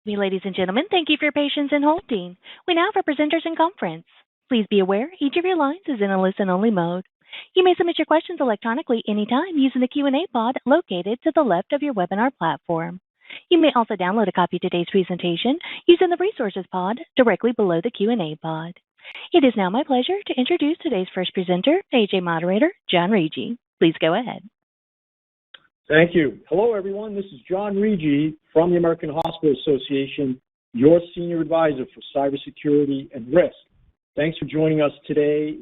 Ladies and gentlemen, thank you for your patience in holding. We now have our presenters in conference. Please be aware each of your lines is in a listen-only mode. You may submit your questions electronically anytime using the Q&A pod located to the left of your webinar platform. You may also download a copy of today's presentation using the Resources pod directly below the Q&A pod. It is now my pleasure to introduce today's first presenter, AJ moderator, John Riggi. Please go ahead. Thank you. Hello, everyone. This is John Riggi from the American Hospital Association, your senior advisor for cybersecurity and risk. Thanks for joining us today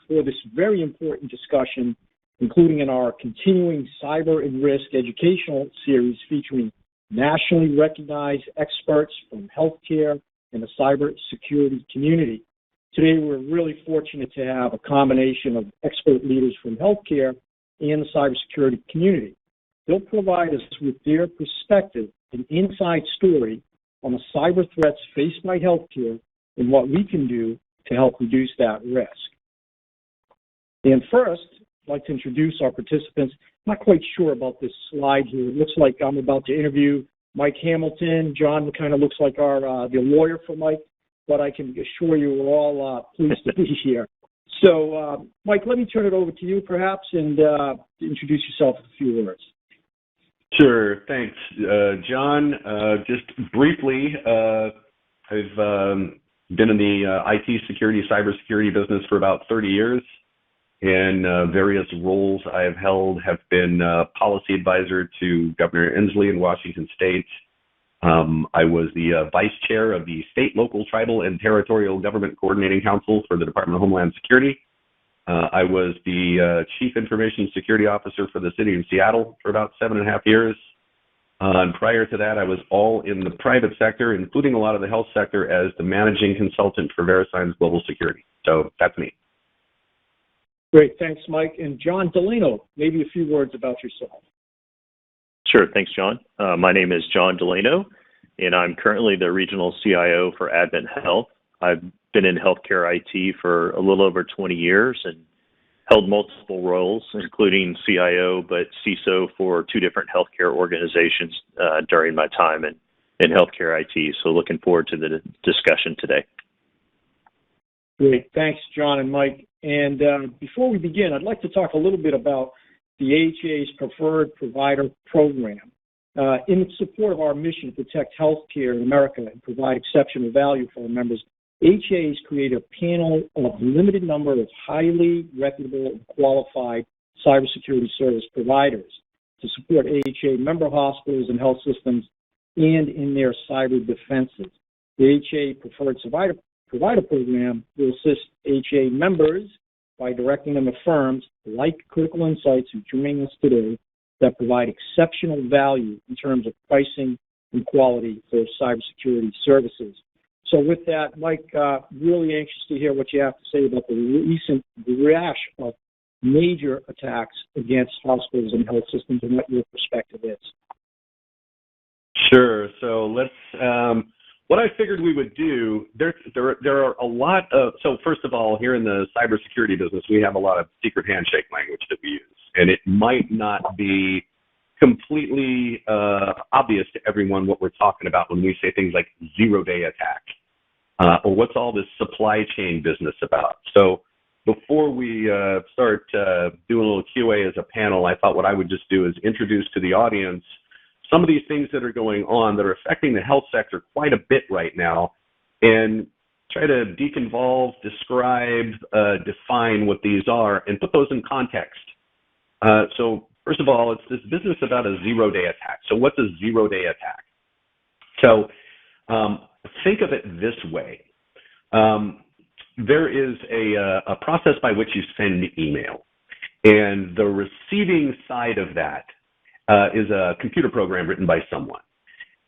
for this very important discussion, including in our continuing cyber and risk educational series featuring nationally recognized experts from healthcare and the cybersecurity community. Today, we're really fortunate to have a combination of expert leaders from healthcare and the cybersecurity community. They'll provide us with their perspective and inside story on the cyber threats faced by healthcare and what we can do to help reduce that risk. And first, I'd like to introduce our participants. I'm not quite sure about this slide here. It looks like I'm about to interview Mike Hamilton. John kind of looks like the lawyer for Mike, but I can assure you we're all pleased to be here. So, Mike, let me turn it over to you perhaps and introduce yourself with a few words. Sure, thanks, John. Just briefly, I've been in the IT security, cybersecurity business for about 30 years, and various roles I've held have been policy advisor to Governor Inslee in Washington State. I was the vice chair of the State, Local, Tribal, and Territorial Government Coordinating Council for the Department of Homeland Security. I was the Chief Information Security Officer for the City of Seattle for about 7.5 years. And prior to that, I was all in the private sector, including a lot of the health sector, as the managing consultant for VeriSign's Global Security. So that's me. Great. Thanks, Mike. And John Delano, maybe a few words about yourself. Sure. Thanks, John. My name is John Delano, and I'm currently the Regional CIO for Advent Health. I've been in healthcare IT for a little over 20 years and held multiple roles, including CIO, but CISO for 2 different healthcare organizations during my time in healthcare IT. So looking forward to the discussion today. Great. Thanks, John and Mike. And before we begin, I'd like to talk a little bit about the AHA's Preferred Provider Program. In support of our mission to protect healthcare in America and provide exceptional value for our members, AHA has created a panel of a limited number of highly reputable and qualified cybersecurity service providers to support AHA member hospitals and health systems and in their cyber defenses. The AHA Preferred Provider Program will assist AHA members by directing them to firms like Critical Insights, who join us today, that provide exceptional value in terms of pricing and quality for cybersecurity services. So with that, Mike, really anxious to hear what you have to say about the recent rash of major attacks against hospitals and health systems and what your perspective is. Sure. So let's, what I figured we would do, there are a lot of, so first of all, here in the cybersecurity business, we have a lot of secret handshake language that we use. And it might not be completely obvious to everyone what we're talking about when we say things like zero-day attack. Or what's all this supply chain business about? So before we start doing a little QA as a panel, I thought what I would just do is introduce to the audience some of these things that are going on that are affecting the health sector quite a bit right now, and try to deconvolve, describe, define what these are, and put those in context. So first of all, it's this business about a zero-day attack. So what's a zero-day attack? So think of it this way. There is a process by which you send email, and the receiving side of that is a computer program written by someone.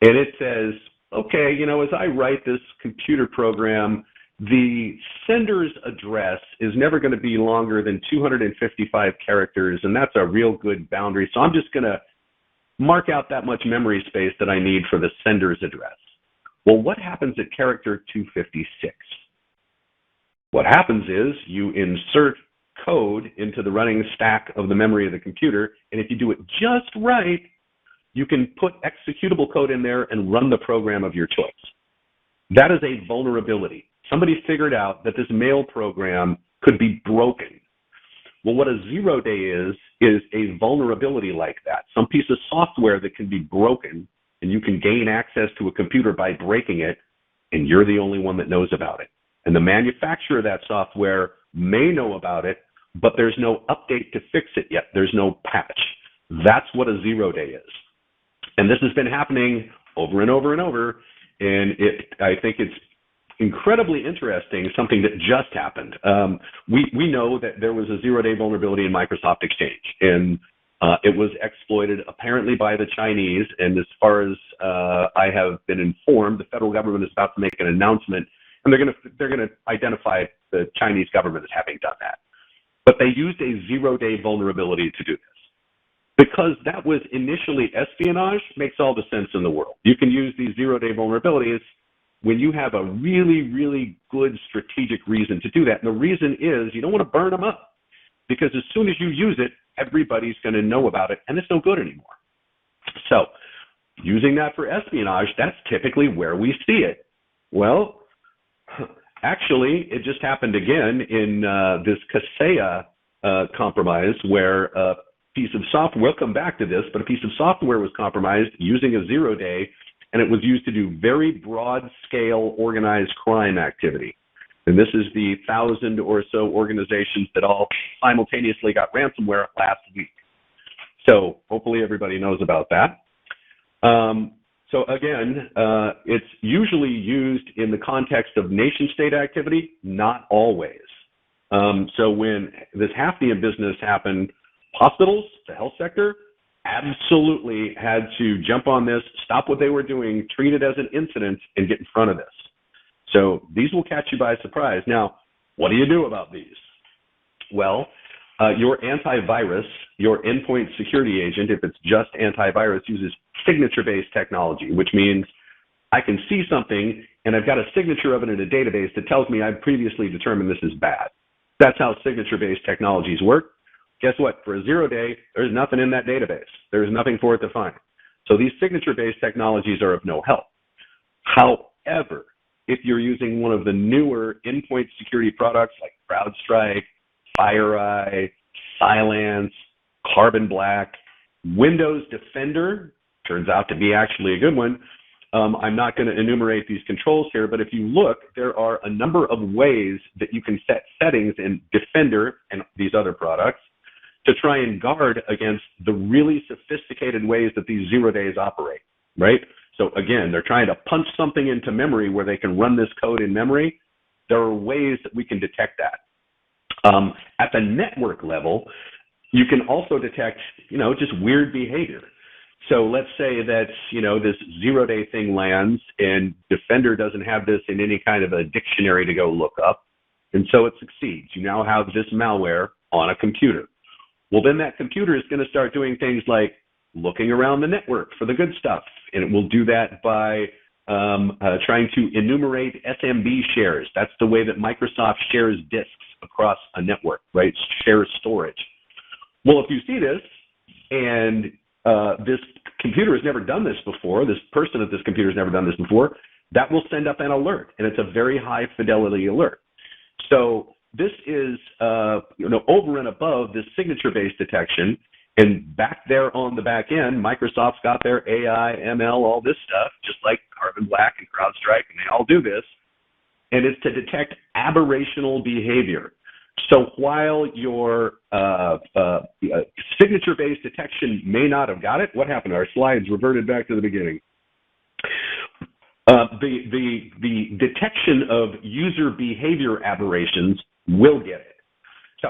And it says, okay, you know, as I write this computer program, the sender's address is never going to be longer than 255 characters, and that's a real good boundary. So I'm just going to mark out that much memory space that I need for the sender's address. Well, what happens at character 256? What happens is you insert code into the running stack of the memory of the computer, and if you do it just right, you can put executable code in there and run the program of your choice. That is a vulnerability. Somebody figured out that this mail program could be broken. Well, what a zero-day is a vulnerability like that. Some piece of software that can be broken, and you can gain access to a computer by breaking it, and you're the only one that knows about it. And the manufacturer of that software may know about it, but there's no update to fix it yet. There's no patch. That's what a zero-day is. And this has been happening over and over and over, and I think it's incredibly interesting, something that just happened. We know that there was a zero-day vulnerability in Microsoft Exchange, and it was exploited apparently by the Chinese. And as far as I have been informed, the federal government is about to make an announcement, and they're going to identify the Chinese government as having done that. But they used a zero-day vulnerability to do this. Because that was initially espionage, makes all the sense in the world. You can use these zero-day vulnerabilities when you have a really, really good strategic reason to do that. And the reason is you don't want to burn them up, because as soon as you use it, everybody's going to know about it, and it's no good anymore. So using that for espionage, that's typically where we see it. Well, actually, it just happened again in this Kaseya compromise, where a piece of software, we'll come back to this, but a piece of software was compromised using a zero-day, and it was used to do very broad-scale organized crime activity. And this is the 1,000 or so organizations that all simultaneously got ransomware last week. So hopefully everybody knows about that. So again, it's usually used in the context of nation-state activity, not always. So when this Hafnium business happened, hospitals, the health sector, absolutely had to jump on this, stop what they were doing, treat it as an incident, and get in front of this. So these will catch you by surprise. Now, what do you do about these? Well, your antivirus, your endpoint security agent, if it's just antivirus, uses signature-based technology, which means I can see something and I've got a signature of it in a database that tells me I've previously determined this is bad. That's how signature-based technologies work. Guess what? For a zero-day, there's nothing in that database. There's nothing for it to find. So these signature-based technologies are of no help. However, if you're using one of the newer endpoint security products like CrowdStrike, FireEye, Cylance, Carbon Black, Windows Defender, turns out to be actually a good one. I'm not going to enumerate these controls here, but if you look, there are a number of ways that you can set settings in Defender and these other products to try and guard against the really sophisticated ways that these zero days operate, right? So again, they're trying to punch something into memory where they can run this code in memory. There are ways that we can detect that. At the network level, you can also detect, just weird behavior. So let's say that, this zero-day thing lands and Defender doesn't have this in any kind of a dictionary to go look up, and so it succeeds. You now have this malware on a computer. Well, then that computer is going to start doing things like looking around the network for the good stuff, and it will do that by trying to enumerate SMB shares. That's the way that Microsoft shares disks across a network, right? Shares storage. Well, if you see this and this computer has never done this before, this person at this computer has never done this before, that will send up an alert, and it's a very high fidelity alert. So this is, over and above this signature-based detection, and back there on the back end, Microsoft's got their AI, ML, all this stuff, just like Carbon Black and CrowdStrike, and they all do this, and it's to detect aberrational behavior. So while your signature-based detection may not have got it, what happened? Our slides reverted back to the beginning. The detection of user behavior aberrations will get it. So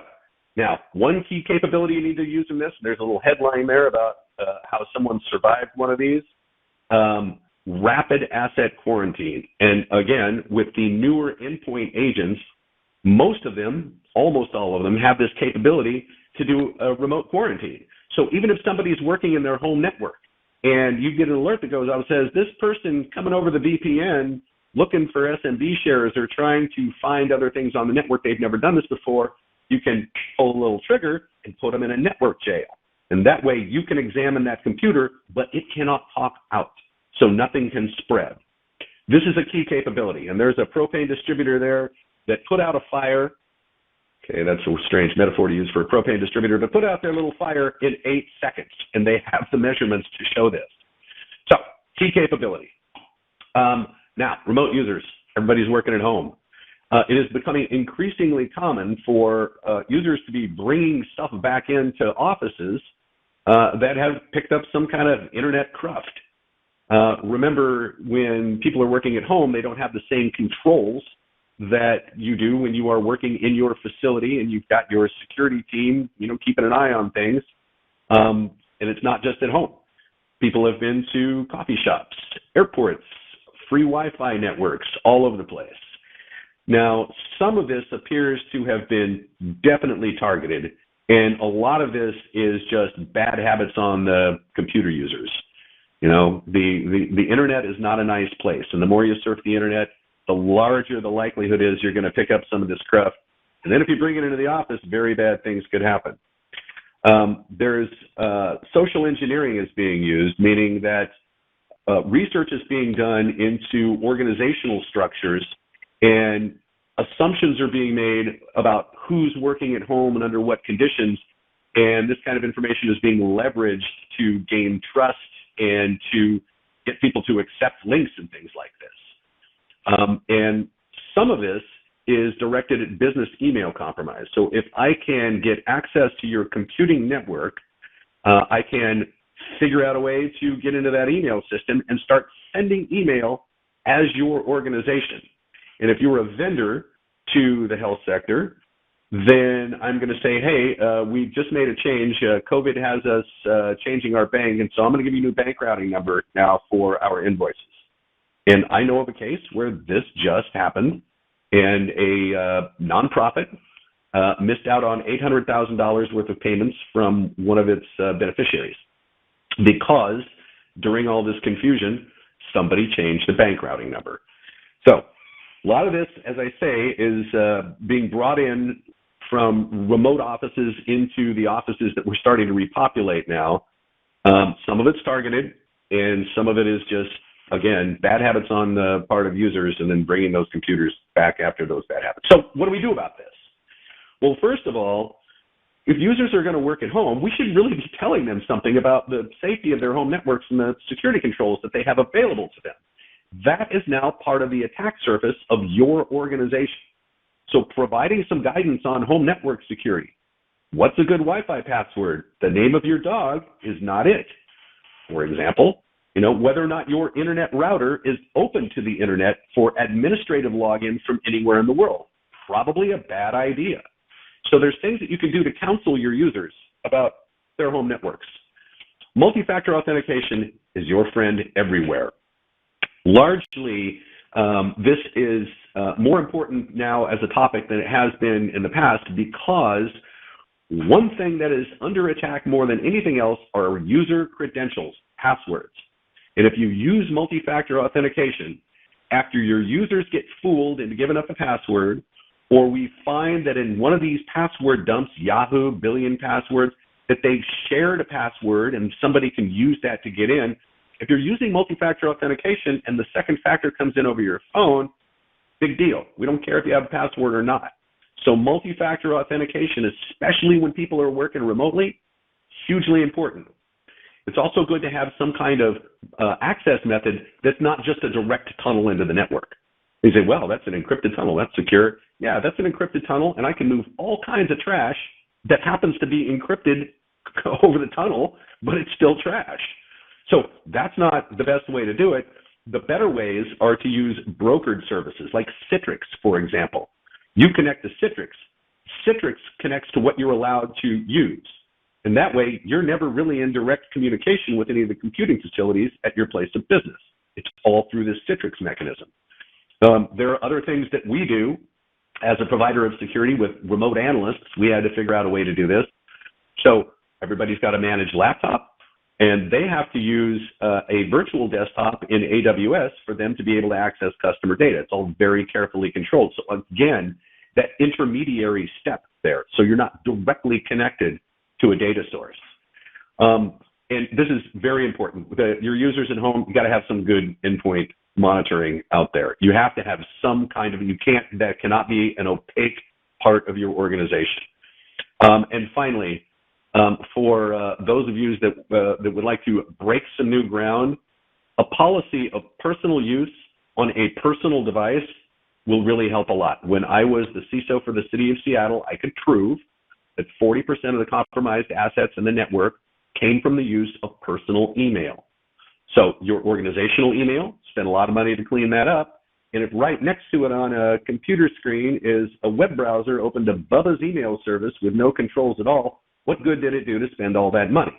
now, one key capability you need to use in this, there's a little headline there about how someone survived one of these, rapid asset quarantine. And again, with the newer endpoint agents, most of them, almost all of them, have this capability to do a remote quarantine. So even if somebody's working in their home network and you get an alert that goes out and says, this person coming over the VPN looking for SMB shares or trying to find other things on the network, they've never done this before, you can pull a little trigger and put them in a network jail. And that way you can examine that computer, but it cannot talk out, so nothing can spread. This is a key capability, and there's a propane distributor there that put out a fire. Okay, that's a strange metaphor to use for a propane distributor, but put out their little fire in 8 seconds, and they have the measurements to show this. So, key capability. Now, remote users, everybody's working at home. It is becoming increasingly common for users to be bringing stuff back into offices that have picked up some kind of internet cruft. Remember, when people are working at home, they don't have the same controls that you do when you are working in your facility and you've got your security team, keeping an eye on things. And it's not just at home. People have been to coffee shops, airports, free Wi-Fi networks all over the place. Now, some of this appears to have been definitely targeted, and a lot of this is just bad habits on the computer users. The internet is not a nice place, and the more you surf the internet, the larger the likelihood is you're going to pick up some of this cruft. And then if you bring it into the office, very bad things could happen. There's social engineering is being used, meaning that research is being done into organizational structures, and assumptions are being made about who's working at home and under what conditions, and this kind of information is being leveraged to gain trust and to get people to accept links and things like this. And some of this is directed at business email compromise. So if I can get access to your computing network, I can figure out a way to get into that email system and start sending email as your organization. And if you're a vendor to the health sector, then I'm going to say, hey, we just made a change. COVID has us changing our bank, and so I'm going to give you a new bank routing number now for our invoices. And I know of a case where this just happened, and a nonprofit missed out on $800,000 worth of payments from one of its beneficiaries because during all this confusion, somebody changed the bank routing number. So a lot of this, as I say, is being brought in from remote offices into the offices that we're starting to repopulate now. Some of it's targeted, and some of it is just, again, bad habits on the part of users and then bringing those computers back after those bad habits. So what do we do about this? Well, first of all, if users are going to work at home, we should really be telling them something about the safety of their home networks and the security controls that they have available to them. That is now part of the attack surface of your organization. So providing some guidance on home network security. What's a good Wi-Fi password? The name of your dog is not it. For example, whether or not your internet router is open to the internet for administrative login from anywhere in the world. Probably a bad idea. So there's things that you can do to counsel your users about their home networks. Multi-factor authentication is your friend everywhere. Largely, this is more important now as a topic than it has been in the past, because one thing that is under attack more than anything else are user credentials, passwords. And if you use multi-factor authentication, after your users get fooled into giving up a password, or we find that in one of these password dumps, Yahoo, billion passwords, that they shared a password and somebody can use that to get in, if you're using multi-factor authentication and the second factor comes in over your phone, big deal. We don't care if you have a password or not. So multi-factor authentication, especially when people are working remotely, hugely important. It's also good to have some kind of access method that's not just a direct tunnel into the network. You say, well, that's an encrypted tunnel. That's secure. Yeah, that's an encrypted tunnel, and I can move all kinds of trash that happens to be encrypted over the tunnel, but it's still trash. So that's not the best way to do it. The better ways are to use brokered services like Citrix, for example. You connect to Citrix. Citrix connects to what you're allowed to use. And that way, you're never really in direct communication with any of the computing facilities at your place of business. It's all through this Citrix mechanism. There are other things that we do as a provider of security with remote analysts. We had to figure out a way to do this. So everybody's got a managed laptop, and they have to use a virtual desktop in AWS for them to be able to access customer data. It's all very carefully controlled. So again, that intermediary step there. So you're not directly connected to a data source. And this is very important. Your users at home, you got to have some good endpoint monitoring out there. You have to have some kind of, that cannot be an opaque part of your organization. And finally, for those of you that would like to break some new ground, a policy of personal use on a personal device will really help a lot. When I was the CISO for the city of Seattle, I could prove that 40% of the compromised assets in the network came from the use of personal email. So your organizational email, spend a lot of money to clean that up, and if right next to it on a computer screen is a web browser open to Bubba's email service with no controls at all, what good did it do to spend all that money?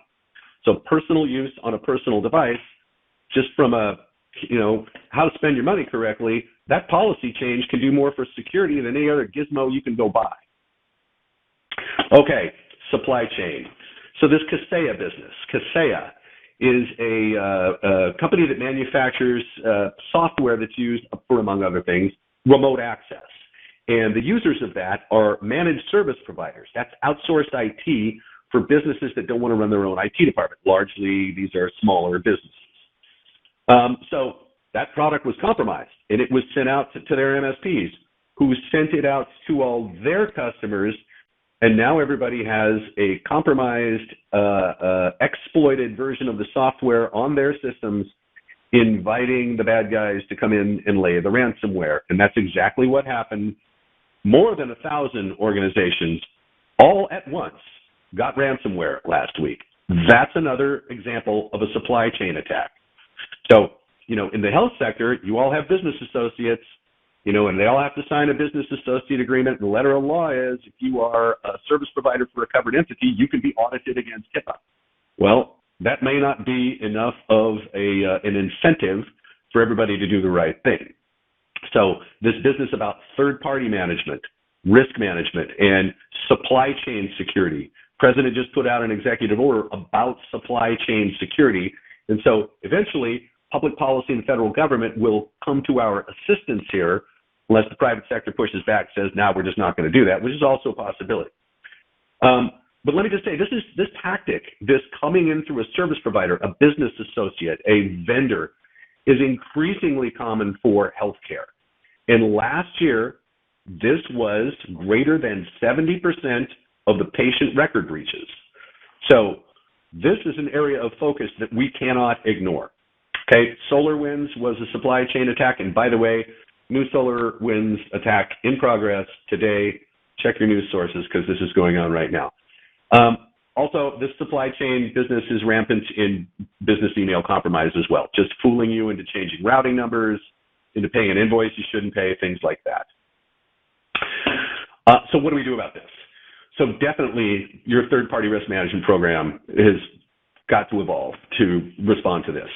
So personal use on a personal device, just from a, how to spend your money correctly, that policy change can do more for security than any other gizmo you can go buy. Okay, supply chain. So this Kaseya business, Kaseya is a company that manufactures software that's used for, among other things, remote access. And the users of that are managed service providers. That's outsourced IT for businesses that don't want to run their own IT department. Largely, these are smaller businesses. So that product was compromised, and it was sent out to their MSPs, who sent it out to all their customers. And now everybody has a compromised, exploited version of the software on their systems, inviting the bad guys to come in and lay the ransomware. And that's exactly what happened. More than 1,000 organizations all at once got ransomware last week. That's another example of a supply chain attack. So, in the health sector, you all have business associates, and they all have to sign a business associate agreement. And the letter of law is if you are a service provider for a covered entity, you can be audited against HIPAA. Well, that may not be enough of an incentive for everybody to do the right thing. So this business about third-party management, risk management, and supply chain security. President just put out an executive order about supply chain security. And so eventually, public policy and the federal government will come to our assistance here, unless the private sector pushes back, says, now we're just not going to do that, which is also a possibility. But let me just say, this tactic, this coming in through a service provider, a business associate, a vendor, is increasingly common for healthcare. And last year, this was greater than 70% of the patient record breaches. So this is an area of focus that we cannot ignore. Okay, SolarWinds was a supply chain attack. And by the way, new SolarWinds attack in progress today. Check your news sources because this is going on right now. Also, this supply chain business is rampant in business email compromise as well, just fooling you into changing routing numbers, into paying an invoice you shouldn't pay, things like that. So what do we do about this? So definitely your third-party risk management program has got to evolve to respond to this.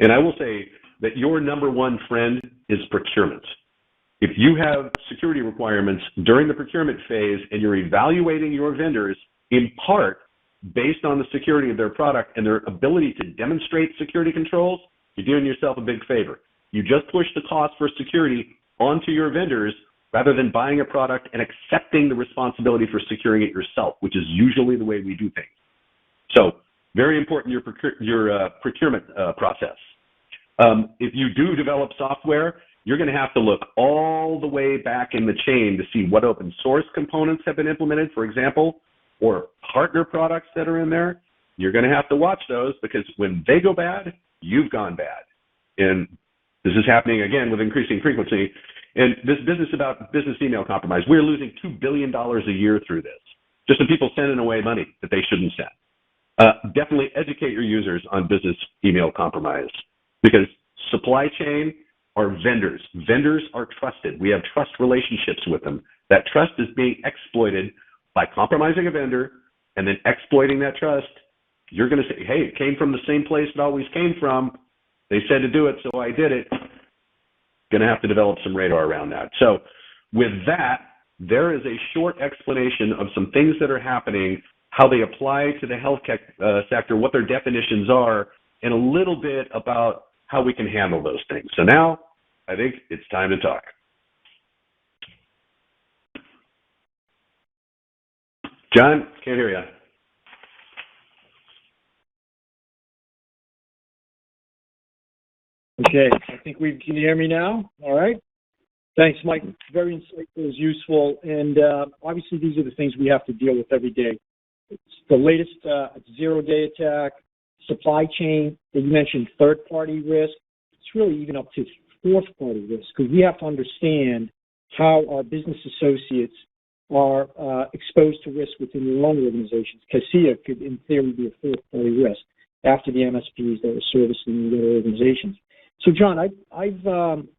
And I will say that your number one friend is procurement. If you have security requirements during the procurement phase and you're evaluating your vendors in part based on the security of their product and their ability to demonstrate security controls, you're doing yourself a big favor. You just push the cost for security onto your vendors rather than buying a product and accepting the responsibility for securing it yourself, which is usually the way we do things. So very important, your procurement process. If you do develop software, you're going to have to look all the way back in the chain to see what open source components have been implemented, for example, or partner products that are in there. You're going to have to watch those because when they go bad, you've gone bad. And this is happening, again, with increasing frequency. And this business about business email compromise, we're losing $2 billion a year through this, just from people sending away money that they shouldn't send. Definitely educate your users on business email compromise because supply chain are vendors. Vendors are trusted. We have trust relationships with them. That trust is being exploited by compromising a vendor and then exploiting that trust. You're going to say, hey, it came from the same place it always came from. They said to do it, so I did it. Going to have to develop some radar around that. So with that, there is a short explanation of some things that are happening, how they apply to the health sector, what their definitions are, and a little bit about how we can handle those things. So now I think it's time to talk. John, can't hear you. Okay, I think can you hear me now? All right. Thanks, Mike. Very insightful, is useful, and obviously these are the things we have to deal with every day. It's the latest zero-day attack, supply chain. You mentioned third-party risk. It's really even up to fourth-party risk, because we have to understand how our business associates are exposed to risk within their own organizations. CASIA could, in theory, be a fourth-party risk after the MSPs that are servicing their organizations. So, John, I've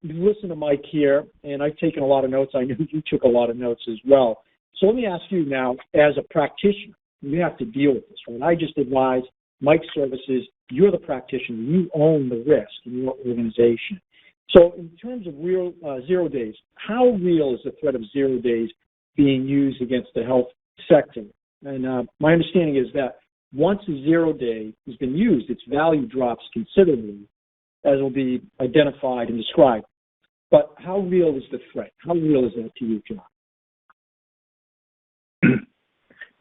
listened to Mike here, and I've taken a lot of notes. I know you took a lot of notes as well. So let me ask you now, as a practitioner, you have to deal with this, right? I just advise Mike's services. You're the practitioner. You own the risk in your organization. So in terms of real zero days, how real is the threat of 0 days being used against the health sector? And my understanding is that once a 0 day has been used, its value drops considerably, as will be identified and described. But how real is the threat? How real is that to you, John?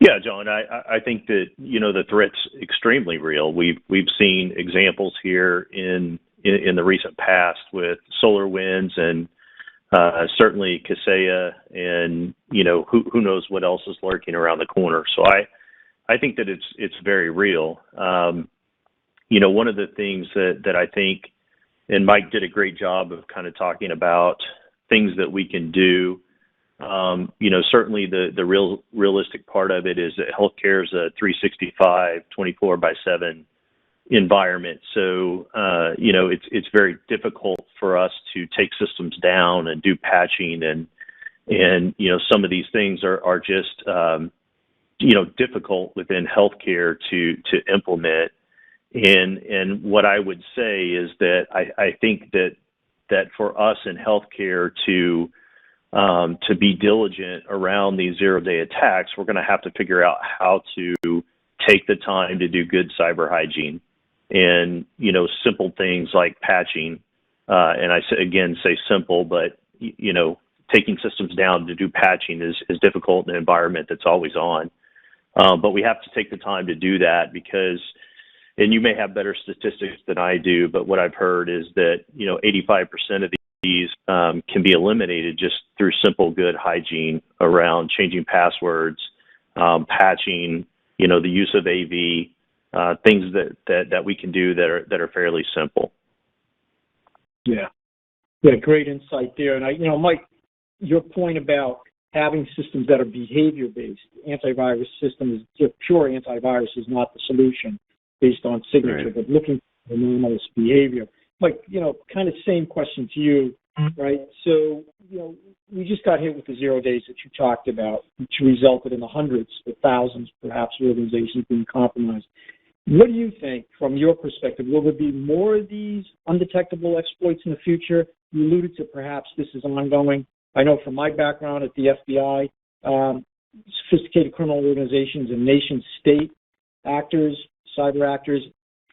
Yeah, John, I think that, the threat's extremely real. We've seen examples here in the recent past with SolarWinds and certainly Kaseya, and who knows what else is lurking around the corner. So I think that it's very real. One of the things that I think, and Mike did a great job of kind of talking about things that we can do. Certainly the realistic part of it is that healthcare is a 365, 24/7 environment. So, it's very difficult for us to take systems down and do patching, and some of these things are just, difficult within healthcare to implement. And what I would say is that I think that for us in healthcare to be diligent around these 0 day attacks, we're going to have to figure out how to take the time to do good cyber hygiene, and simple things like patching. And I say simple, but taking systems down to do patching is difficult in an environment that's always on. But we have to take the time to do that because, and you may have better statistics than I do, but what I've heard is that 85% of these can be eliminated just through simple good hygiene around changing passwords, patching, the use of AV, things that we can do that are fairly simple. Yeah, great insight there. And Mike, your point about having systems that are behavior-based, antivirus systems, pure antivirus is not the solution based on signature, right, but looking for anomalous behavior. Mike, kind of same question to you, right? So, we just got hit with the 0 days that you talked about, which resulted in the hundreds of thousands, perhaps, of organizations being compromised. What do you think, from your perspective, will there be more of these undetectable exploits in the future? You alluded to perhaps this is ongoing. I know from my background at the FBI, sophisticated criminal organizations and nation-state actors, cyber actors,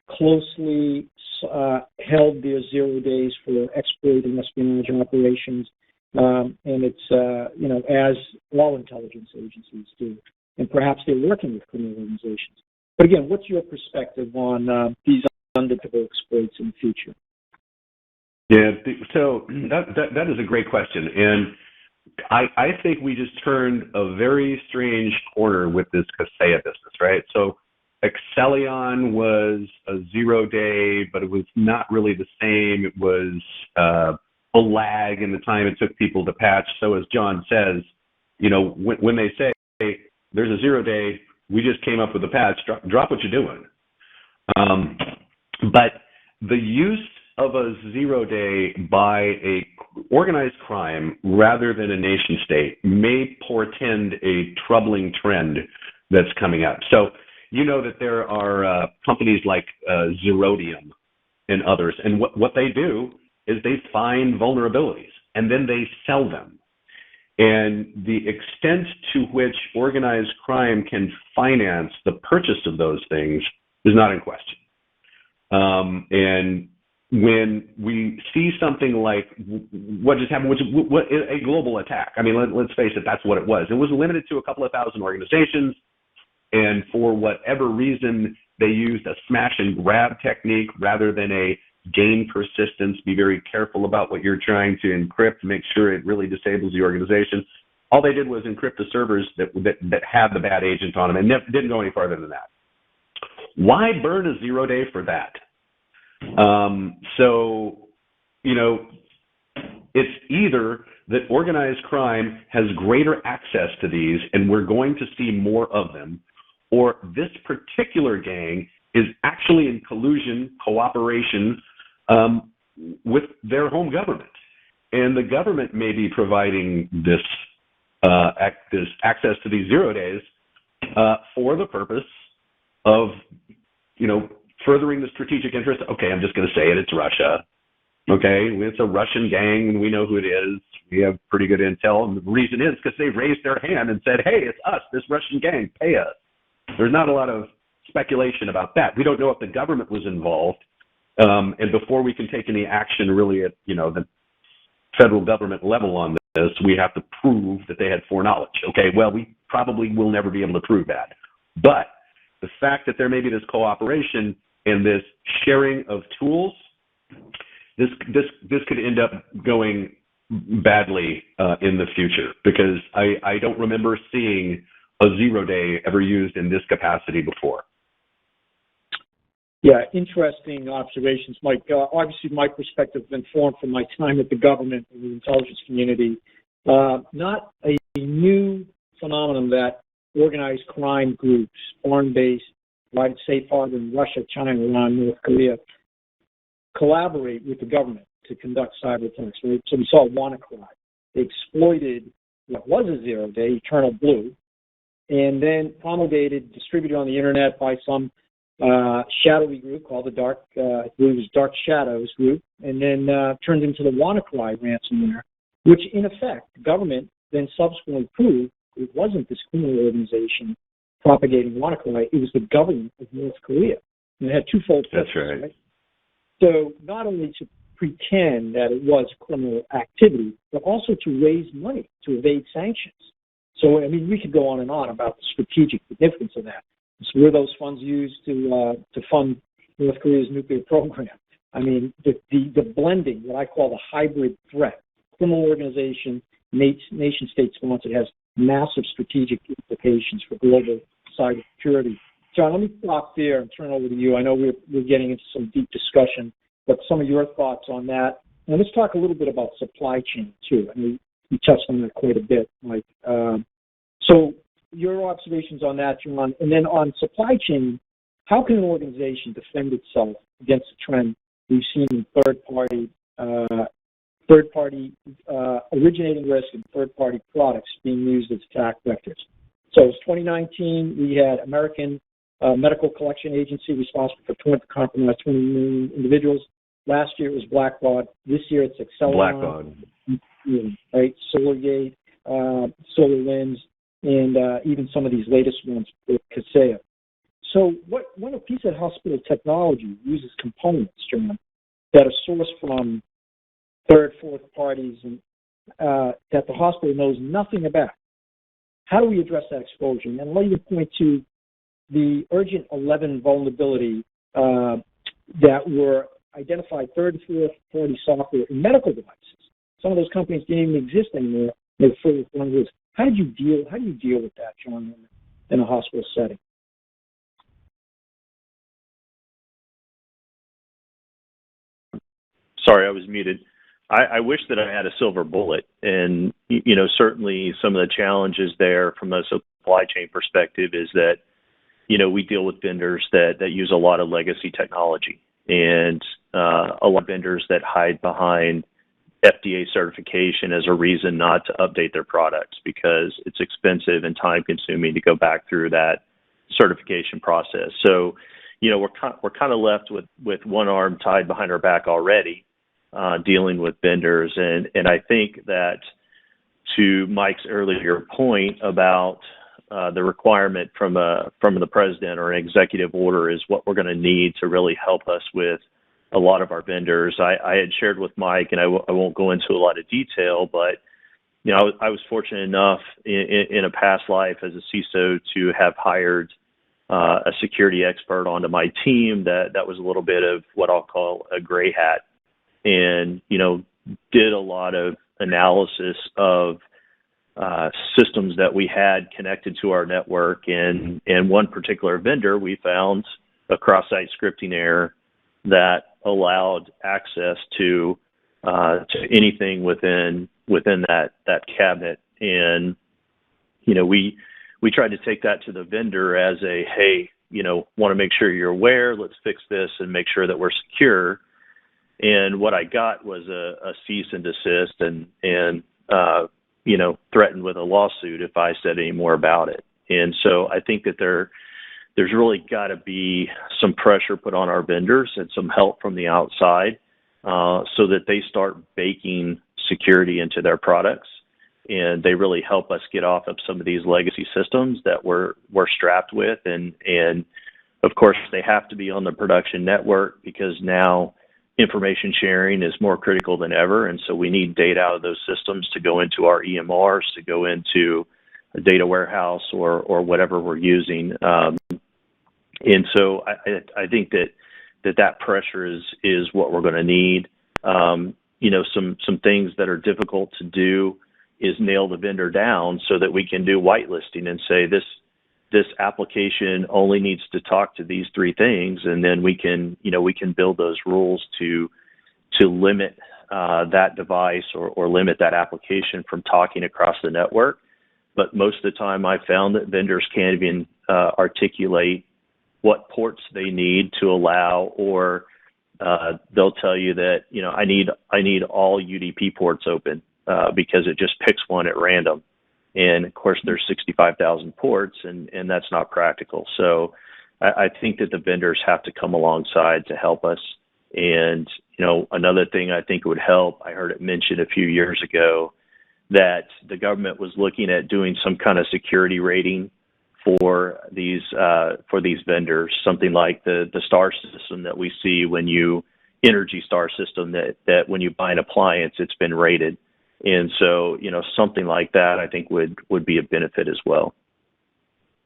closely held their 0 days for exploiting espionage operations, and it's as all intelligence agencies do, and perhaps they're working with criminal organizations. But again, what's your perspective on these undetectable exploits in the future? Yeah, so that is a great question, and I think we just turned a very strange corner with this Kaseya business, right? So Excellion was a 0 day, but it was not really the same. It was a lag in the time it took people to patch. So as John says, when they say there's a 0 day, we just came up with a patch, drop what you're doing. But the use of a 0 day by a organized crime rather than a nation state may portend a troubling trend that's coming up. So that there are companies like Zerodium and others, and what they do is they find vulnerabilities and then they sell them. And the extent to which organized crime can finance the purchase of those things is not in question. And when we see something like what just happened, which a global attack, I mean, let's face it, that's what it was. It was limited to a couple of thousand organizations, and for whatever reason, they used a smash and grab technique rather than a gain persistence, be very careful about what you're trying to encrypt, make sure it really disables the organization. All they did was encrypt the servers that had the bad agent on them, and didn't go any farther than that. Why burn a 0 day for that? So, you know, it's either that organized crime has greater access to these and we're going to see more of them, or this particular gang is actually in collusion, cooperation with their home government. And the government may be providing this access to these 0 days for the purpose of, you know, furthering the strategic interest. Okay, I'm just going to say it. It's Russia. Okay, it's a Russian gang, and we know who it is. We have pretty good intel, and the reason is because they raised their hand and said, hey, it's us, this Russian gang, pay us. There's not a lot of speculation about that. We don't know if the government was involved, and before we can take any action really at, you know, the federal government level on this, we have to prove that they had foreknowledge. Okay, well, we probably will never be able to prove that. But the fact that there may be this cooperation and this sharing of tools, this could end up going badly in the future, because I don't remember seeing a 0 day ever used in this capacity before. Yeah, interesting observations, Mike. Obviously, my perspective has been formed from my time at the government and the intelligence community. Not a new phenomenon that organized crime groups, foreign-based, provided safe harbor in Russia, China, Iran, North Korea, collaborate with the government to conduct cyber attacks. Right? So we saw WannaCry. They exploited what was a 0 day, Eternal Blue, and then promulgated, distributed on the internet by some shadowy group called the I believe it was Dark Shadows group, and then turned into the WannaCry ransomware, which in effect the government then subsequently proved it wasn't this criminal organization propagating WannaCry, it was the government of North Korea. And it had twofold purpose. That's right. So not only to pretend that it was criminal activity, but also to raise money to evade sanctions. So, I mean, we could go on and on about the strategic significance of that. So were those funds used to fund North Korea's nuclear program? I mean, the blending, what I call the hybrid threat, criminal organization, nation-state sponsored, has massive strategic implications for global cybersecurity. John, let me stop there and turn over to you. I know we're getting into some deep discussion, but some of your thoughts on that. And let's talk a little bit about supply chain, too. I mean, we touched on that quite a bit, Mike. So your observations on that, John, and then on supply chain, how can an organization defend itself against the trend we've seen in third-party originating risk and third-party products being used as attack vectors? So it was 2019, we had American Medical Collection Agency responsible for compromised 20 million individuals. Last year it was Blackbaud. This year it's Acceleron. Blackbaud. Right, SolarGate, SolarWinds, and even some of these latest ones with Kaseya. So when a piece of hospital technology uses components, John, that are sourced from third, fourth parties and that the hospital knows nothing about, how do we address that exposure? And let you point to the Urgent 11 vulnerability that were identified third and fourth party software in medical devices. Some of those companies didn't even exist anymore. They were full of vulnerabilities. How do you deal with that, John, in a hospital setting? Sorry, I was muted. I wish that I had a silver bullet, and you know, certainly some of the challenges there from a supply chain perspective is that, you know, we deal with vendors that use a lot of legacy technology, and a lot of vendors that hide behind FDA certification as a reason not to update their products because it's expensive and time consuming to go back through that certification process. So, you know, we're kind of left with one arm tied behind our back already, dealing with vendors. And I think that, to Mike's earlier point about the requirement from the president or an executive order is what we're going to need to really help us with a lot of our vendors. I had shared with Mike, and I won't go into a lot of detail, but you know, I was fortunate enough in a past life as a CISO to have hired a security expert onto my team that was a little bit of what I'll call a gray hat, and did a lot of analysis of systems that we had connected to our network, and one particular vendor we found a cross-site scripting error that allowed access to anything within that cabinet. And we tried to take that to the vendor as a, hey, want to make sure you're aware, let's fix this and make sure that we're secure. And what I got was a cease and desist and threatened with a lawsuit if I said any more about it. And so I think that there's really got to be some pressure put on our vendors and some help from the outside so that they start baking security into their products, and they really help us get off of some of these legacy systems that we're strapped with. And of course, they have to be on the production network, because now information sharing is more critical than ever. And so we need data out of those systems to go into our EMRs, to go into a data warehouse or whatever we're using. And so I think that pressure is what we're going to need. Some things that are difficult to do is nail the vendor down so that we can do whitelisting and say this application only needs to talk to these three things, and then we can build those rules to limit that device or limit that application from talking across the network. But most of the time, I found that vendors can't even articulate what ports they need to allow, or they'll tell you that I need all UDP ports open because it just picks one at random. And of course, there's 65,000 ports, and that's not practical. So I think that the vendors have to come alongside to help us. And another thing I think would help, I heard it mentioned a few years ago that the government was looking at doing some kind of security rating for these vendors, something like the STAR system that we see when you Energy Star system that when you buy an appliance, it's been rated. And so, something like that, I think would be a benefit as well.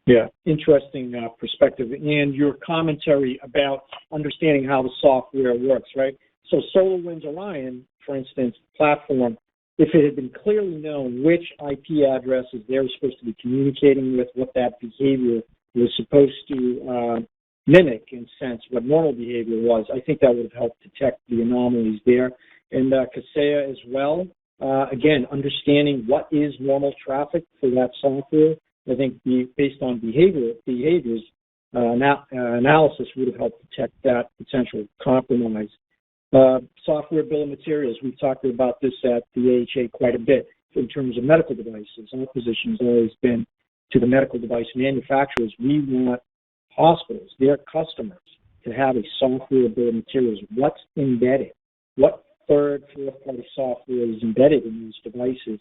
Yeah, interesting perspective. And your commentary about understanding how the software works, right? So SolarWinds Orion, for instance, platform, if it had been clearly known which IP addresses they were supposed to be communicating with, what that behavior was supposed to mimic and sense, what normal behavior was, I think that would have helped detect the anomalies there. And Kaseya as well. Again, understanding what is normal traffic for that software, I think based on behaviors, analysis would have helped detect that potential compromise. Software bill of materials, we've talked about this at the AHA quite a bit in terms of medical devices. Our position has always been to the medical device manufacturers. We want hospitals, their customers, to have a software bill of materials. What's embedded? What third, fourth-party software is embedded in these devices,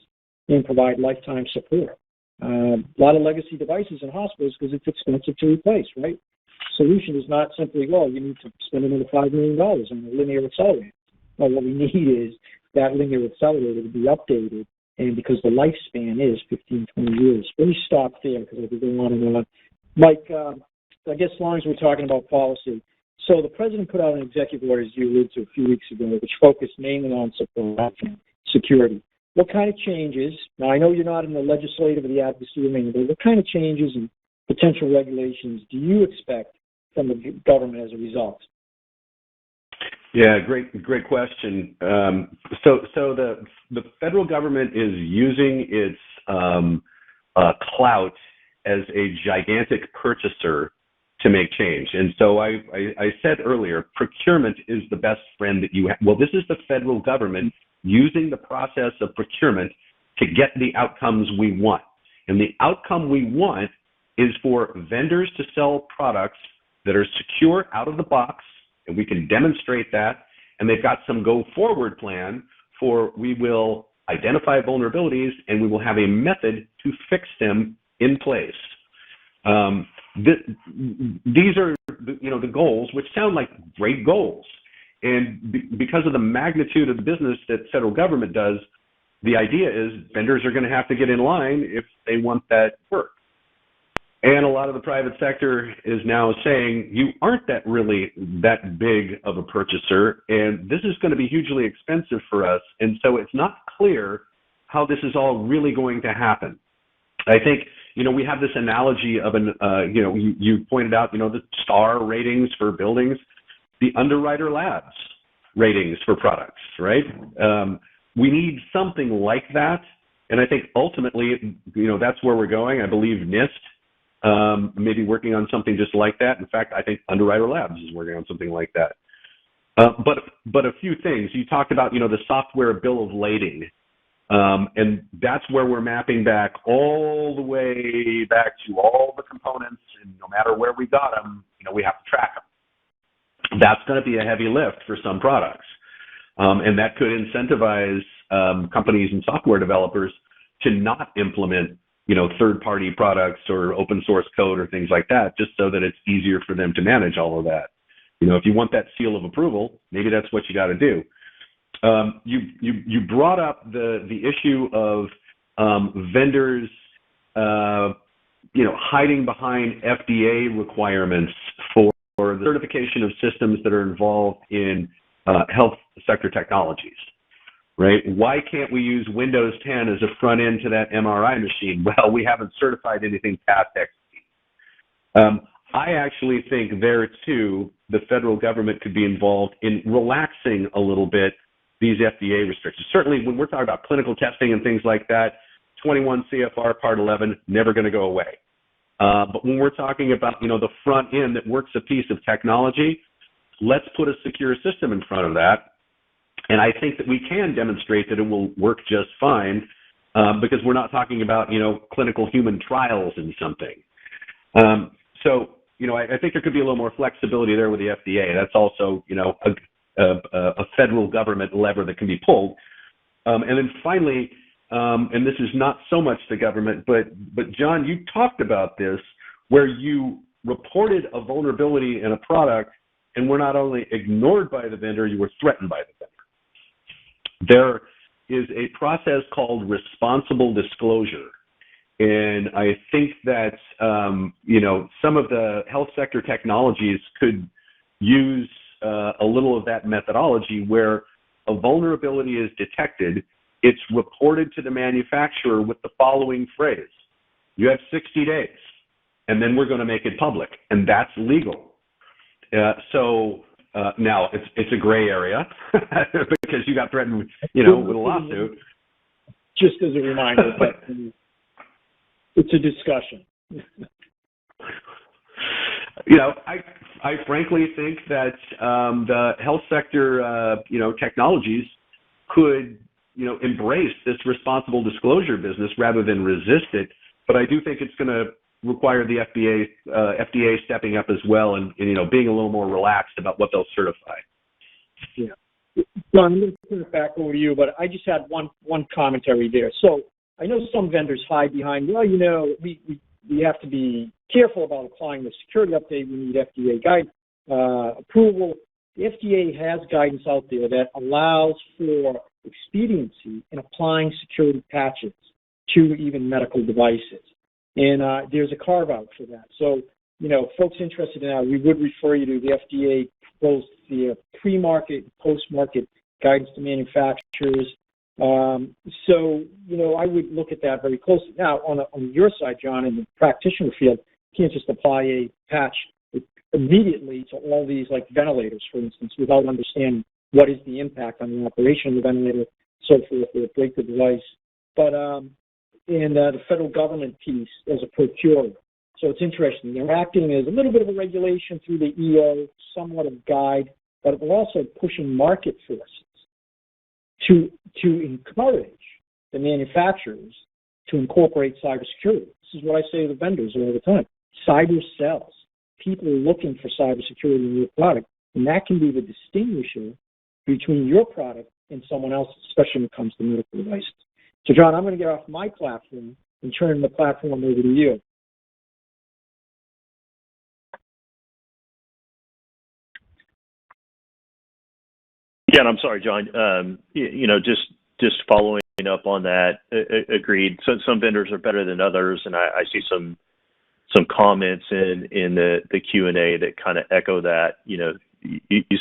and provide lifetime support. A lot of legacy devices in hospitals because it's expensive to replace, right? Solution is not simply, you need to spend another $5 million on a linear accelerator. Well, what we need is that linear accelerator to be updated, and because the lifespan is 15, 20 years. Let me stop there because I could go on and on. Mike, I guess as long as we're talking about policy, so the president put out an executive order, as you alluded to a few weeks ago, which focused mainly on supply chain security. What kind of changes, now I know you're not in the legislative or the advocacy arena, but what kind of changes and potential regulations do you expect from the government as a result? Yeah, great question. So the federal government is using its clout as a gigantic purchaser to make change. And so I said earlier, procurement is the best friend that you have. Well, this is the federal government using the process of procurement to get the outcomes we want. And the outcome we want is for vendors to sell products that are secure out of the box, and we can demonstrate that. And they've got some go-forward plan for we will identify vulnerabilities and we will have a method to fix them in place. These are the goals, which sound like great goals, and because of the magnitude of the business that federal government does, the idea is vendors are going to have to get in line if they want that work. And a lot of the private sector is now saying you aren't really that big of a purchaser, and this is going to be hugely expensive for us. And so it's not clear how this is all really going to happen. I think, we have this analogy of you pointed out, the star ratings for buildings, the underwriter labs ratings for products, right? We need something like that. And I think ultimately, that's where we're going. I believe NIST maybe working on something just like that. In fact, I think Underwriter Labs is working on something like that. But a few things. You talked about, the software bill of lading. And that's where we're mapping back all the way back to all the components. And no matter where we got them, we have to track them. That's going to be a heavy lift for some products. And that could incentivize companies and software developers to not implement third-party products or open source code or things like that, just so that it's easier for them to manage all of that. If you want that seal of approval, maybe that's what you got to do. You brought up the issue of vendors, hiding behind FDA requirements for the certification of systems that are involved in health sector technologies. Right? Why can't we use Windows 10 as a front end to that MRI machine? Well, we haven't certified anything past XP. I actually think there too, the federal government could be involved in relaxing a little bit these FDA restrictions. Certainly when we're talking about clinical testing and things like that, 21 CFR Part 11, never going to go away. But when we're talking about, the front end that works a piece of technology, let's put a secure system in front of that. And I think that we can demonstrate that it will work just fine because we're not talking about, clinical human trials in something. I think there could be a little more flexibility there with the FDA. That's also, a federal government lever that can be pulled. And then finally, and this is not so much the government, but John, you talked about this where you reported a vulnerability in a product and were not only ignored by the vendor, you were threatened by the vendor. There is a process called responsible disclosure. And I think that, some of the health sector technologies could use a little of that methodology where a vulnerability is detected, it's reported to the manufacturer with the following phrase: you have 60 days, and then we're going to make it public. And that's legal. Now it's a gray area because you got threatened, with a lawsuit. Just as a reminder, but it's a discussion. I frankly think that the health sector, technologies could, embrace this responsible disclosure business rather than resist it. But I do think it's going to require the FDA stepping up as well and being a little more relaxed about what they'll certify. Yeah. John, I'm going to turn it back over to you, but I just had one commentary there. So I know some vendors hide behind, we have to be careful about applying the security update. We need FDA guidance, approval. The FDA has guidance out there that allows for expediency in applying security patches to even medical devices. And there's a carve-out for that. So, folks interested in that, we would refer you to the FDA proposed the pre-market, post-market guidance to manufacturers. I would look at that very closely. Now, on your side, John, in the practitioner field, you can't just apply a patch immediately to all these, like ventilators, for instance, without understanding what is the impact on the operation of the ventilator, so forth, or break the device. But in the federal government piece as a procurer. So it's interesting. They're acting as a little bit of a regulation through the EO, somewhat of guide, but we're also pushing market forces to encourage the manufacturers to incorporate cybersecurity. This is what I say to the vendors all the time. Cyber sells. People are looking for cybersecurity in your product, and that can be the distinguisher between your product and someone else's, especially when it comes to medical devices. So, John, I'm going to get off my platform and turn the platform over to you. Yeah, and I'm sorry, John. Just following up on that, agreed. So some vendors are better than others, and I see some some comments in the Q&A that kind of echo that. You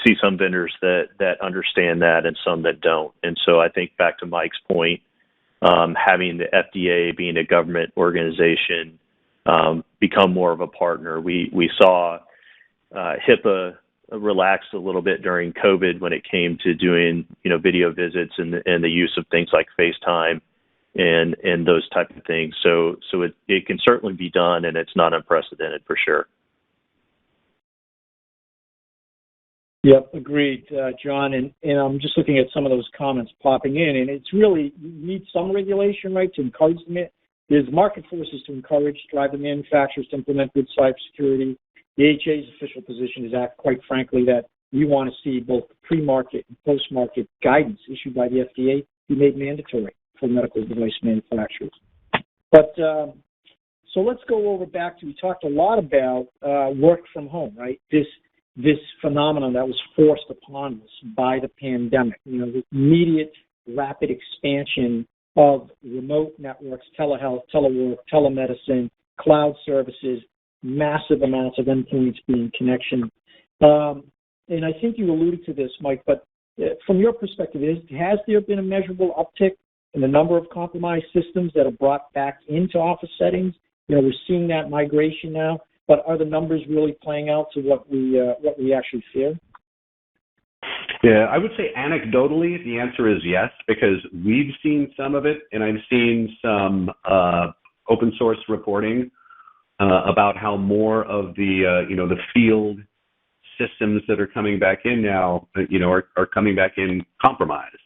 see some vendors that understand that and some that don't. And so I think back to Mike's point, having the FDA being a government organization become more of a partner. We saw HIPAA relaxed a little bit during COVID when it came to doing video visits and the use of things like FaceTime and those type of things. So it can certainly be done, and it's not unprecedented for sure. Yep, agreed, John. And I'm just looking at some of those comments popping in, and it's really, you need some regulation, right, to encourage them. There's market forces to encourage driving manufacturers to implement good cybersecurity. The HA's official position is, quite frankly, that we want to see both pre-market and post-market guidance issued by the FDA be made mandatory for medical device manufacturers. But so let's go over back to, we talked a lot about work from home, right? This phenomenon that was forced upon us by the pandemic, the immediate rapid expansion of remote networks, telehealth, telework, telemedicine, cloud services, massive amounts of endpoints being connection. And I think you alluded to this, Mike, but from your perspective, has there been a measurable uptick in the number of compromised systems that are brought back into office settings? We're seeing that migration now, but are the numbers really playing out to what we actually fear? Yeah, I would say anecdotally, the answer is yes, because we've seen some of it, and I've seen some open source reporting about how more of the the field systems that are coming back in now, are coming back in compromised.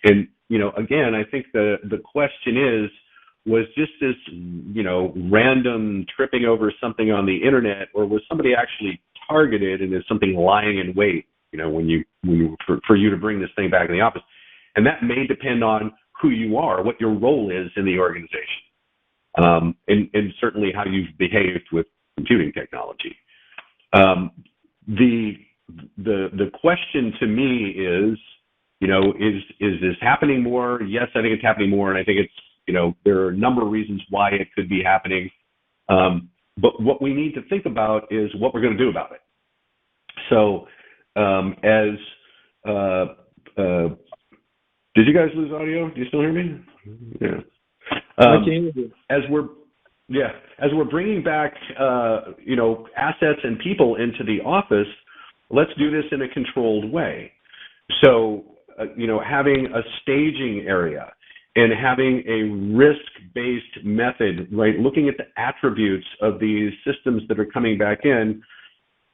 And again, I think the question is, was just this random tripping over something on the internet, or was somebody actually targeted and is something lying in wait? For you to bring this thing back in the office, and that may depend on who you are, what your role is in the organization. And certainly how you've behaved with computing technology. The question to me is, is this happening more? Yes, I think it's happening more, and I think it's, there are a number of reasons why it could be happening. But what we need to think about is what we're going to do about it. So, did you guys lose audio? Do you still hear me? Yeah. As we're bringing back, assets and people into the office, let's do this in a controlled way. So, having a staging area and having a risk-based method, right? Looking at the attributes of these systems that are coming back in,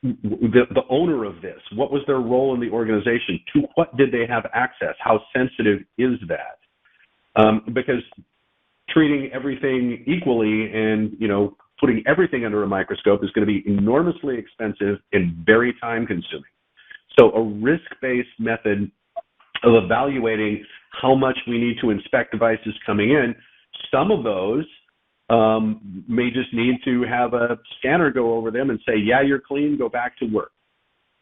the owner of this, what was their role in the organization? To what did they have access? How sensitive is that? Because treating everything equally and, putting everything under a microscope is going to be enormously expensive and very time-consuming. So a risk-based method of evaluating how much we need to inspect devices coming in, some of those may just need to have a scanner go over them and say, yeah, you're clean, go back to work.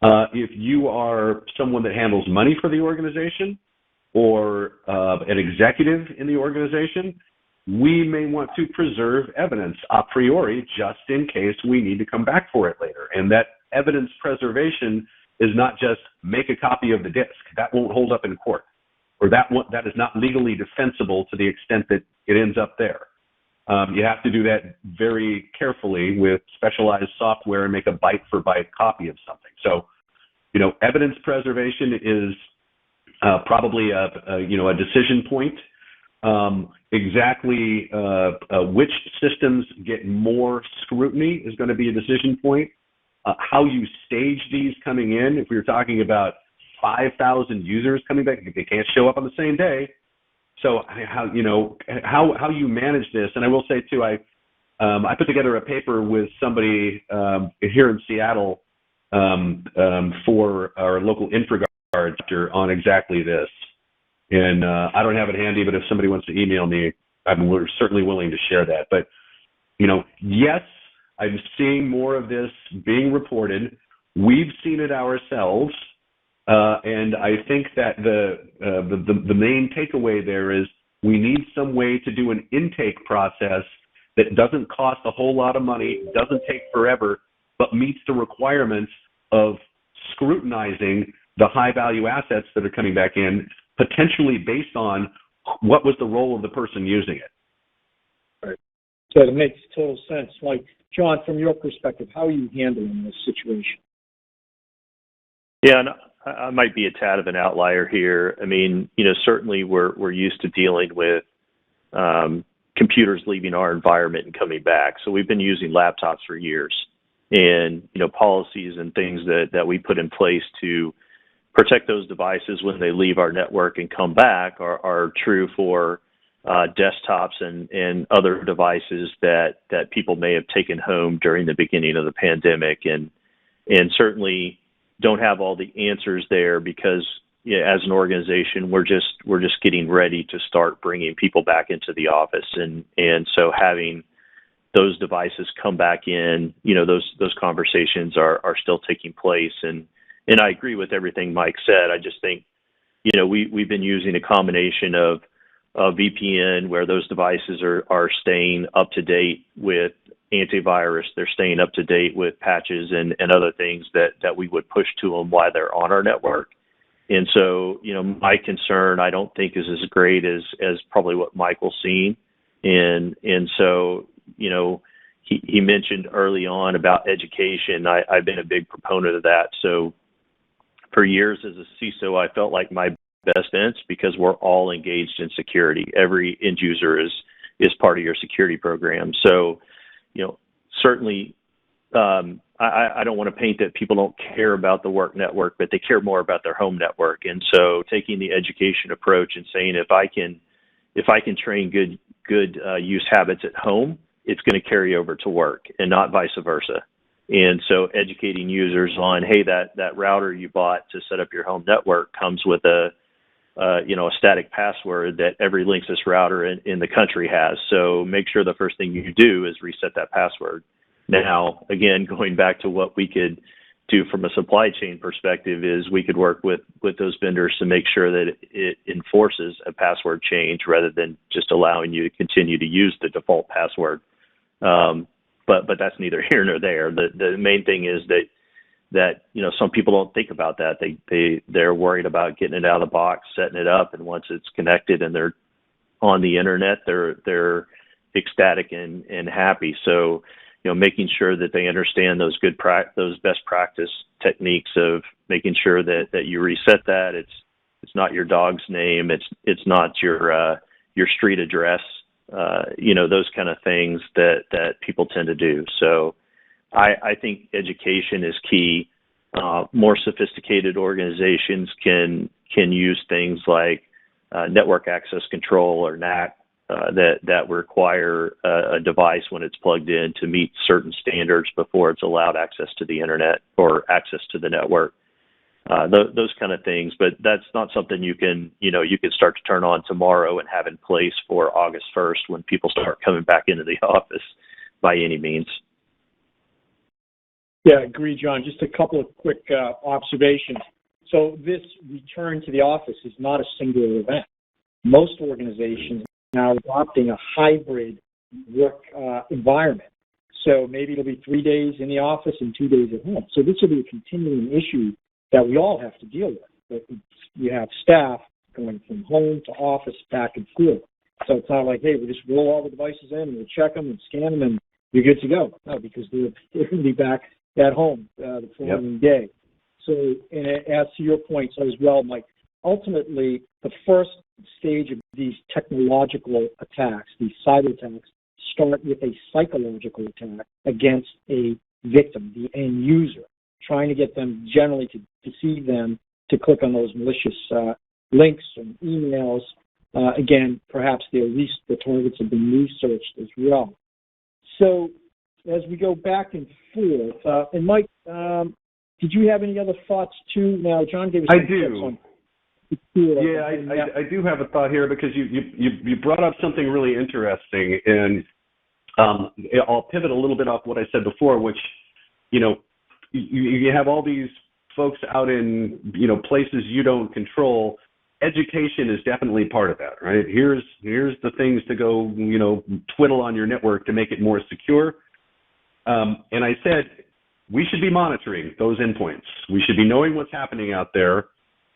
If you are someone that handles money for the organization or an executive in the organization, we may want to preserve evidence a priori just in case we need to come back for it later. And that evidence preservation is not just make a copy of the disk. That won't hold up in court, or that is not legally defensible to the extent that it ends up there. You have to do that very carefully with specialized software and make a byte-for-byte copy of something. So, evidence preservation is probably a decision point. Exactly which systems get more scrutiny is going to be a decision point. How you stage these coming in, if we were talking about 5,000 users coming back, they can't show up on the same day. So how you manage this, and I will say too, I put together a paper with somebody here in Seattle for our local InfraGard on exactly this. And I don't have it handy, but if somebody wants to email me, we're certainly willing to share that. But yes, I'm seeing more of this being reported. We've seen it ourselves. And I think that the main takeaway there is we need some way to do an intake process that doesn't cost a whole lot of money, doesn't take forever, but meets the requirements of scrutinizing the high-value assets that are coming back in, potentially based on what was the role of the person using it. Right. So it makes total sense. Like, John, from your perspective, how are you handling this situation? Yeah, and I might be a tad of an outlier here. I mean, certainly we're used to dealing with computers leaving our environment and coming back. So we've been using laptops for years, and policies and things that we put in place to protect those devices when they leave our network and come back are true for desktops and other devices that people may have taken home during the beginning of the pandemic, and certainly don't have all the answers there because as an organization we're just getting ready to start bringing people back into the office, and so having those devices come back in, those conversations are still taking place, and I agree with everything Mike said. I just think we've been using a combination of VPN where those devices are staying up to date with antivirus, they're staying up to date with patches and other things that we would push to them while they're on our network. And so, my concern I don't think is as great as probably what Michael's seen. And so, he mentioned early on about education. I've been a big proponent of that. So for years as a CISO, I felt like my best defense, because we're all engaged in security. Every end user is part of your security program. So, certainly, I don't want to paint that people don't care about the work network, but they care more about their home network. And so, taking the education approach and saying if I can train good use habits at home, it's going to carry over to work, and not vice versa. And so, educating users on, hey, that router you bought to set up your home network comes with a static password that every Linksys router in the country has. So make sure the first thing you do is reset that password. Now, again, going back to what we could do from a supply chain perspective is we could work with those vendors to make sure that it enforces a password change rather than just allowing you to continue to use the default password. But that's neither here nor there. The main thing is that some people don't think about that. They're worried about getting it out of the box, setting it up, and once it's connected and they're on the internet, they're ecstatic and happy. So making sure that they understand those those best practice techniques of making sure that you reset that. It's not your dog's name. It's not your street address. Those kind of things that people tend to do. So I think education is key. More sophisticated organizations can use things like network access control or NAC that require a device when it's plugged in to meet certain standards before it's allowed access to the internet or access to the network. Those kind of things, but that's not something you can start to turn on tomorrow and have in place for August 1st when people start coming back into the office by any means. Yeah, I agree, John. Just a couple of quick observations. So this return to the office is not a singular event. Most organizations are now adopting a hybrid work environment. So maybe it'll be 3 days in the office and 2 days at home. So this will be a continuing issue that we all have to deal with. You have staff going from home to office, back and forth. So it's not like, hey, we just roll all the devices in and we'll check them and scan them and you're good to go. No, because they're going to be back at home the following day. So, and as to your points as well, Mike, ultimately the first stage of these technological attacks, these cyber attacks, start with a psychological attack against a victim, the end user, trying to get them generally to deceive them to click on those malicious links and emails. Again, perhaps the targets have been researched as well. So as we go back and forth, and Mike, did you have any other thoughts too? Now, John gave us some tips on. I do have a thought here because you brought up something really interesting, and I'll pivot a little bit off what I said before, which you have all these folks out in places you don't control. education is definitely part of that, right? Here's the things to go, twiddle on your network to make it more secure. And I said, we should be monitoring those endpoints. We should be knowing what's happening out there.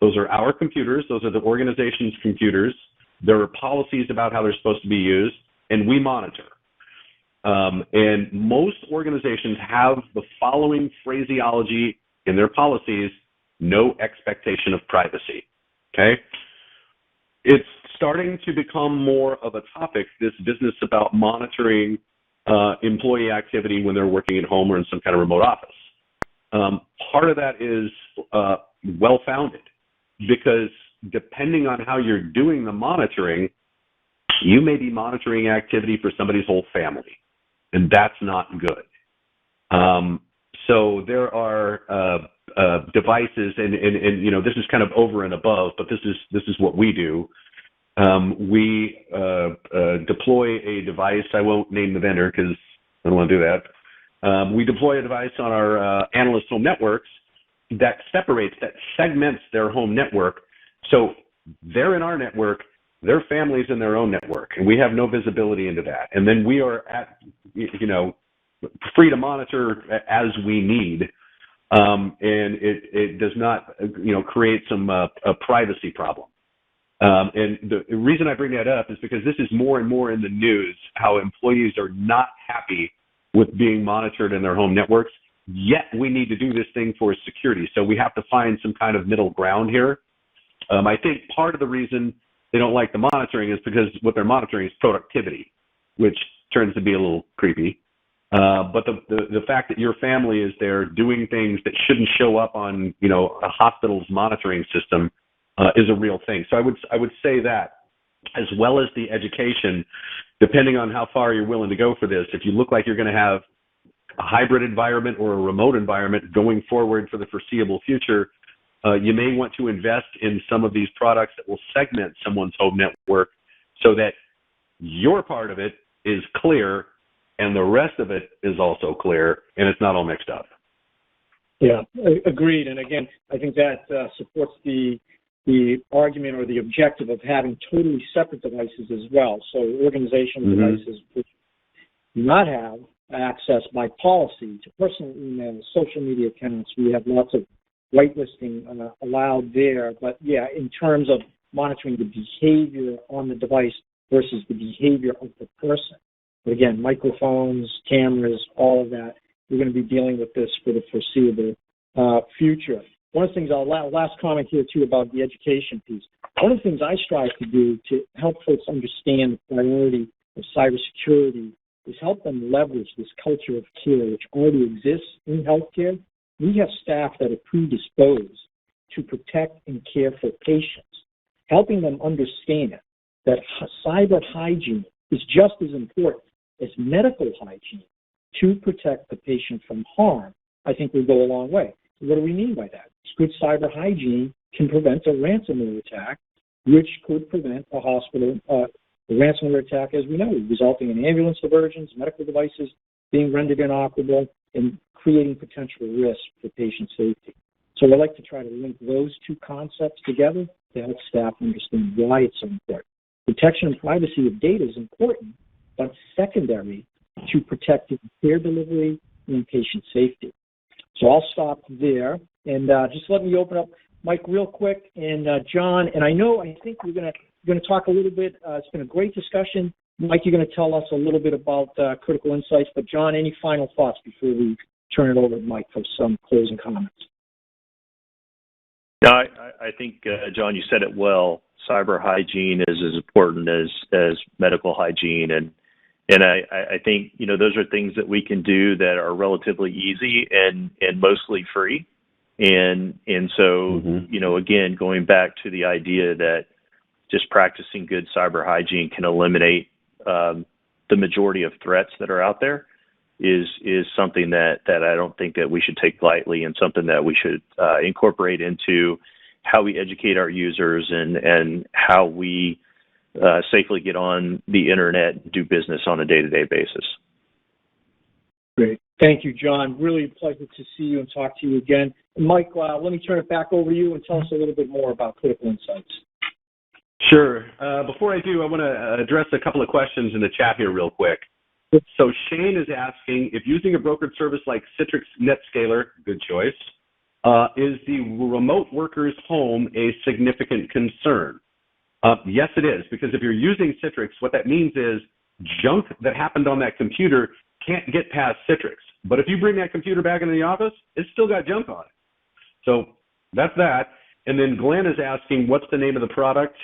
Those are our computers. Those are the organization's computers. There are policies about how they're supposed to be used, and we monitor. And most organizations have the following phraseology in their policies: no expectation of privacy. Okay? It's starting to become more of a topic, this business about monitoring employee activity when they're working at home or in some kind of remote office. Part of that is well-founded, because depending on how you're doing the monitoring, you may be monitoring activity for somebody's whole family, and that's not good. So there are devices, and this is kind of over and above, but this is what we do. We deploy a device. I won't name the vendor because I don't want to do that. We deploy a device on our analyst home networks that segments their home network. So they're in our network, their family's in their own network, and we have no visibility into that. And then we are free to monitor as we need. And it does not, create some a privacy problem. And the reason I bring that up is because this is more and more in the news, how employees are not happy with being monitored in their home networks, yet we need to do this thing for security. So we have to find some kind of middle ground here. I think part of the reason they don't like the monitoring is because what they're monitoring is productivity, which turns to be a little creepy. But the fact that your family is there doing things that shouldn't show up on, a hospital's monitoring system is a real thing. So I would say that, as well as the education, depending on how far you're willing to go for this. If you look like you're going to have a hybrid environment or a remote environment going forward for the foreseeable future, you may want to invest in some of these products that will segment someone's home network so that your part of it is clear and the rest of it is also clear, and it's not all mixed up. Yeah, agreed. And again, I think that supports the argument or the objective of having totally separate devices as well. So organizational devices which do not have access by policy to personal emails, social media accounts. We have lots of whitelisting allowed there. But yeah, in terms of monitoring the behavior on the device versus the behavior of the person. But again, microphones, cameras, all of that, we're going to be dealing with this for the foreseeable future. One of the things, last comment here too about the education piece. One of the things I strive to do to help folks understand the priority of cybersecurity is help them leverage this culture of care which already exists in healthcare. We have staff that are predisposed to protect and care for patients, helping them understand that cyber hygiene is just as important as medical hygiene to protect the patient from harm. I think will go a long way. What do we mean by that? Good cyber hygiene can prevent a ransomware attack, which could prevent a hospital, a ransomware attack, as we know, resulting in ambulance diversions, medical devices being rendered inoperable, and creating potential risk for patient safety. So I like to try to link those two concepts together to help staff understand why it's so important. Protection and privacy of data is important, but secondary to protecting care delivery and patient safety. So I'll stop there, and just let me open up, Mike, real quick, and John. And I think we're going to talk a little bit. It's been a great discussion. Mike, you're going to tell us a little bit about critical insights. But John, any final thoughts before we turn it over to Mike for some closing comments? No, I think, John, you said it well. Cyber hygiene is as important as medical hygiene, and I think, those are things that we can do that are relatively easy and mostly free. And so, again, going back to the idea that just practicing good cyber hygiene can eliminate the majority of threats that are out there is something that I don't think that we should take lightly, and something that we should incorporate into how we educate our users and how we safely get on the internet and do business on a day-to-day basis. Great. Thank you, John. Really a pleasure to see you and talk to you again. And Mike, let me turn it back over to you and tell us a little bit more about critical insights. Sure. Before I do, I want to address a couple of questions in the chat here real quick. So Shane is asking, if using a brokered service like Citrix NetScaler, good choice, is the remote worker's home a significant concern? Yes, it is, because if you're using Citrix, what that means is junk that happened on that computer can't get past Citrix. But if you bring that computer back into the office, it's still got junk on it. So that's that. And then Glenn is asking, what's the name of the product?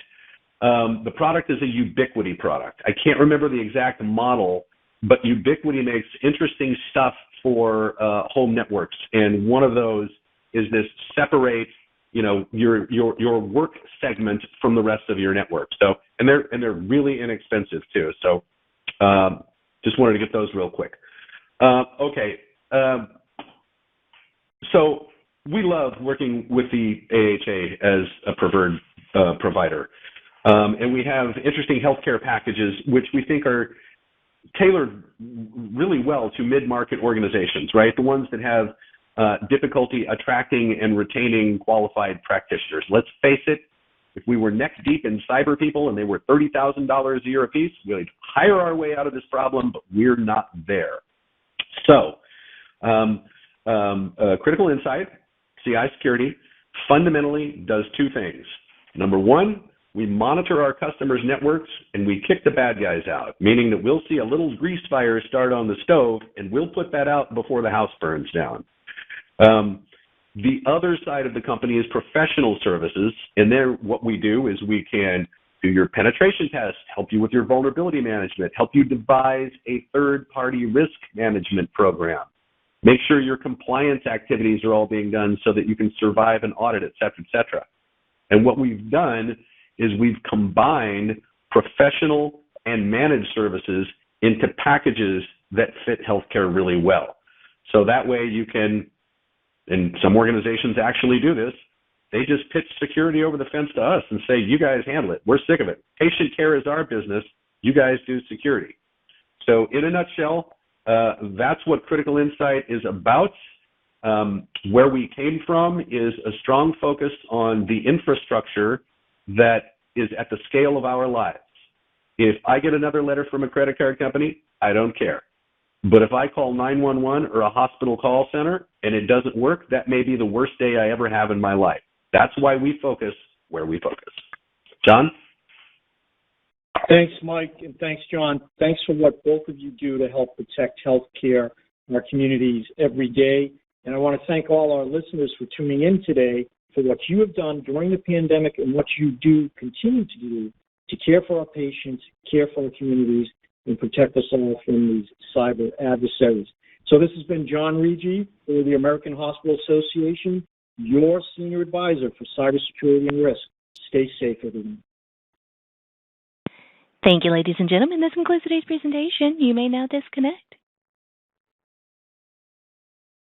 The product is a Ubiquity product. I can't remember the exact model, but Ubiquity makes interesting stuff for home networks. And one of those is this separate, your work segment from the rest of your network. So, and they're really inexpensive too. So, just wanted to get those real quick. Okay. So we love working with the AHA as a preferred provider. And we have interesting healthcare packages, which we think are tailored really well to mid-market organizations, right? The ones that have difficulty attracting and retaining qualified practitioners. Let's face it, if we were neck deep in cyber people and they were $30,000 a year apiece, we'd hire our way out of this problem, but we're not there. So, Critical Insight, CI Security, fundamentally does two things. Number one, we monitor our customers' networks and we kick the bad guys out, meaning that we'll see a little grease fire start on the stove and we'll put that out before the house burns down. The other side of the company is professional services, and there what we do is we can do your penetration test, help you with your vulnerability management, help you devise a third-party risk management program, make sure your compliance activities are all being done so that you can survive an audit, et cetera, et cetera. And what we've done is we've combined professional and managed services into packages that fit healthcare really well. So that way you can, and some organizations actually do this, they just pitch security over the fence to us and say, you guys handle it. We're sick of it. Patient care is our business. You guys do security. So in a nutshell, that's what Critical Insight is about. Where we came from is a strong focus on the infrastructure that is at the scale of our lives. If I get another letter from a credit card company, I don't care. But if I call 911 or a hospital call center and it doesn't work, that may be the worst day I ever have in my life. That's why we focus where we focus. John? Thanks, Mike, and thanks, John. Thanks for what both of you do to help protect healthcare in our communities every day. And I want to thank all our listeners for tuning in today for what you have done during the pandemic and what you do, continue to do, to care for our patients, care for our communities, and protect us all from these cyber adversaries. So this has been John Riggi for the American Hospital Association, your senior advisor for cybersecurity and risk. Stay safe, everyone. Thank you, ladies and gentlemen. This concludes today's presentation. You may now disconnect.